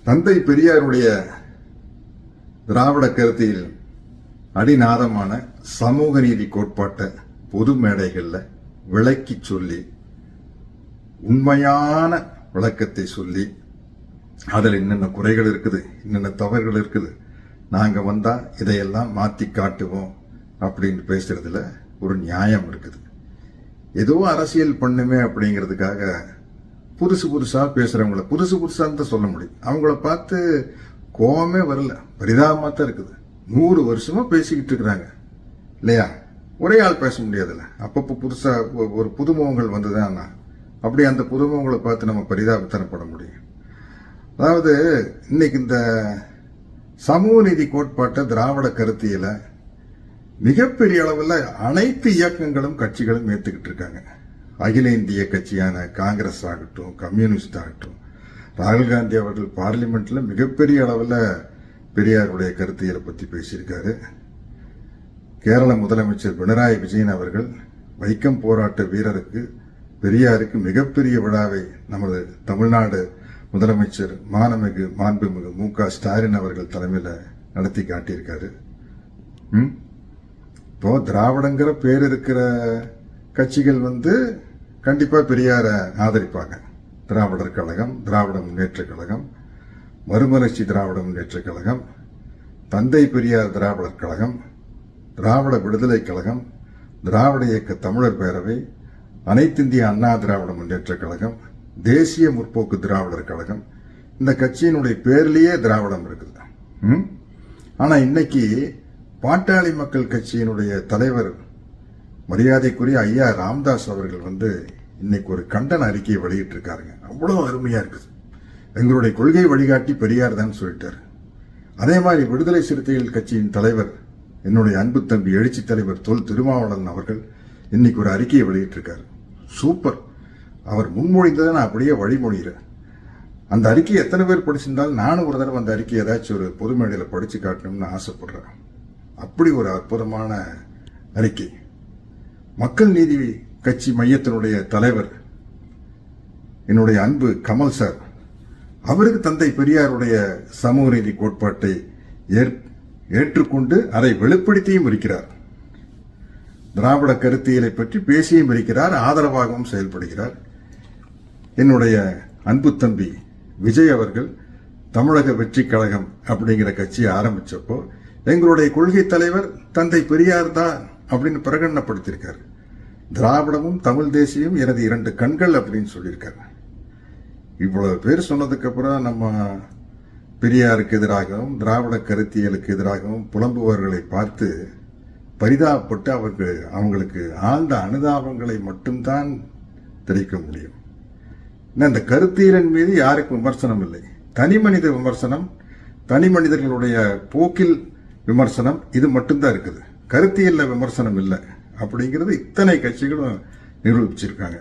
தந்தை பெரியாருடைய திராவிட கருத்தியல் அடிநாதமான சமூக நீதி கோட்பாட்டை பொது மேடைகள்ல விளக்கி சொல்லி உண்மையான விளக்கத்தை சொல்லி அதில் என்னென்ன குறைகள் இருக்குது, என்னென்ன தவறுகள் இருக்குது, நாங்க வந்தா இதையெல்லாம் மாத்தி காட்டுவோம் அப்படின்னு பேசுறதுல ஒரு நியாயம் இருக்குது. ஏதோ அரசியல் பண்ணுமே அப்படிங்கிறதுக்காக புதுசு புதுசா பேசுறவங்கள புதுசு புதுசான்னு தான் சொல்ல முடியும். அவங்கள பார்த்து கோவமே வரல, பரிதாபமா தான் இருக்குது. 100 வருஷமா பேசிக்கிட்டு இருக்கிறாங்க இல்லையா? ஒரே ஆள் பேச முடியாதுல்ல. அப்பப்போ புதுசா ஒரு புதுமுகங்கள் வந்துதான் அப்படி அந்த புதுமுகங்களை பார்த்து நம்ம பரிதாபத்தனப்பட முடியும். அதாவது இன்னைக்கு இந்த சமூக நீதி கோட்பாட்டை திராவிட கருத்தியல மிகப்பெரிய அளவில் அனைத்து இயக்கங்களும் கட்சிகளும் ஏத்துக்கிட்டு இருக்காங்க. அகில இந்திய கட்சியான காங்கிரஸ் ஆகட்டும், கம்யூனிஸ்ட் ஆகட்டும், ராகுல் காந்தி அவர்கள் பார்லிமெண்ட்ல மிகப்பெரிய அளவில் பெரியாருடைய கருத்தியலை பற்றி பேசியிருக்காரு. கேரள முதலமைச்சர் பினராயி விஜயன் அவர்கள் வைக்கம் போராட்ட வீரருக்கு பெரியாருக்கு மிகப்பெரிய விழாவை நமது தமிழ்நாடு முதலமைச்சர் மாண்புமிகு மு.க. ஸ்டாலின் அவர்கள் தலைமையில் நடத்தி காட்டியிருக்காரு. இப்போ திராவிடங்கிற பேர் இருக்கிற கட்சிகள் கண்டிப்பா பெரியார ஆதரிப்பாங்க. திராவிடர் கழகம், திராவிட முன்னேற்ற கழகம், மறுமலர்ச்சி திராவிட முன்னேற்ற கழகம், தந்தை பெரியார் திராவிடர் கழகம், திராவிட விடுதலை கழகம், திராவிட இயக்க தமிழர் பேரவை, அனைத்திந்திய அண்ணா திராவிட முன்னேற்ற கழகம், தேசிய முற்போக்கு திராவிடர் கழகம். இந்த கட்சியினுடைய பேர்லயே திராவிடம் இருக்குது. ஆனா இன்னைக்கு பாட்டாளி மக்கள் கட்சியினுடைய தலைவர் மரியாதைக்குரிய ஐயா ராமதாஸ் அவர்கள் இன்னைக்கு ஒரு கண்டன அறிக்கையை வெளியிட்டு இருக்காருங்க. அவ்வளவு அருமையா இருக்குது. எங்களுடைய கொள்கை வழிகாட்டி பெரியார் தான் சொல்லிட்டாரு. அதே மாதிரி விடுதலை சிறுத்தைகள் கட்சியின் தலைவர் என்னுடைய அன்பு தம்பி எழுச்சி தலைவர் தொல் திருமாவளவன் அவர்கள் இன்னைக்கு ஒரு அறிக்கையை வெளியிட்டு இருக்காரு. சூப்பர். அவர் முன்மொழிந்ததை நான் அப்படியே வழிமொழிகிறேன். அந்த அறிக்கையை எத்தனை பேர் படிச்சிருந்தாலும் நானும் ஒரு தடவை அந்த அறிக்கையை ஏதாச்சும் ஒரு பொது மேடையில் படிச்சு காட்டணும்னு ஆசைப்படுறேன். அப்படி ஒரு அற்புதமான அறிக்கை. மக்கள் நீதி கட்சி மையத்தினுடைய தலைவர் என்னுடைய அன்பு கமல் சார், அவருக்கு தந்தை பெரியாருடைய சமூக நீதி கோட்பாட்டை ஏற்றுக்கொண்டு அதை வெளிப்படுத்தியும் இருக்கிறார். திராவிட கருத்தியலை பற்றி பேசியும் இருக்கிறார், ஆதரவாகவும் செயல்படுகிறார். என்னுடைய அன்பு தம்பி விஜய் அவர்கள் தமிழக வெற்றி கழகம் அப்படிங்கிற கட்சியை ஆரம்பிச்சப்போ எங்களுடைய கொள்கை தலைவர் தந்தை பெரியார் தான் அப்படின்னு பிரகடனப்படுத்தியிருக்காரு. திராவிடமும் தமிழ் தேசியம் எனது 2 கண்கள் அப்படின்னு சொல்லியிருக்காரு. இவ்வளவு பேர் சொன்னதுக்கு அப்புறம் நம்ம பெரியாருக்கு எதிராகவும் திராவிட கருத்தியலுக்கு எதிராகவும் புலம்புவர்களை பார்த்து பரிதாபப்பட்டு அவங்களுக்கு ஆழ்ந்த அனுதாபங்களை மட்டும்தான் தெரிவிக்க முடியும். இந்த கருத்தியலின் மீது யாருக்கும் விமர்சனம் இல்லை. தனி மனித விமர்சனம், தனி மனிதர்களுடைய போக்கில் விமர்சனம், இது மட்டும்தான் இருக்குது. கருத்தியல்ல விமர்சனம் இல்லை அப்படிங்கிறது இத்தனை கட்சிகளும் நிரூபிச்சிருக்காங்க.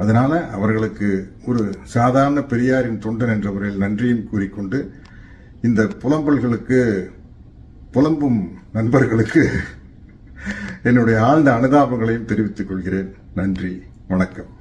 அதனால அவர்களுக்கு ஒரு சாதாரண பெரியாரின் தொண்டன் என்ற முறையில் நன்றியும் கூறிக்கொண்டு இந்த புலம்பும் நண்பர்களுக்கு என்னுடைய ஆழ்ந்த அனுதாபங்களையும் தெரிவித்துக் கொள்கிறேன். நன்றி, வணக்கம்.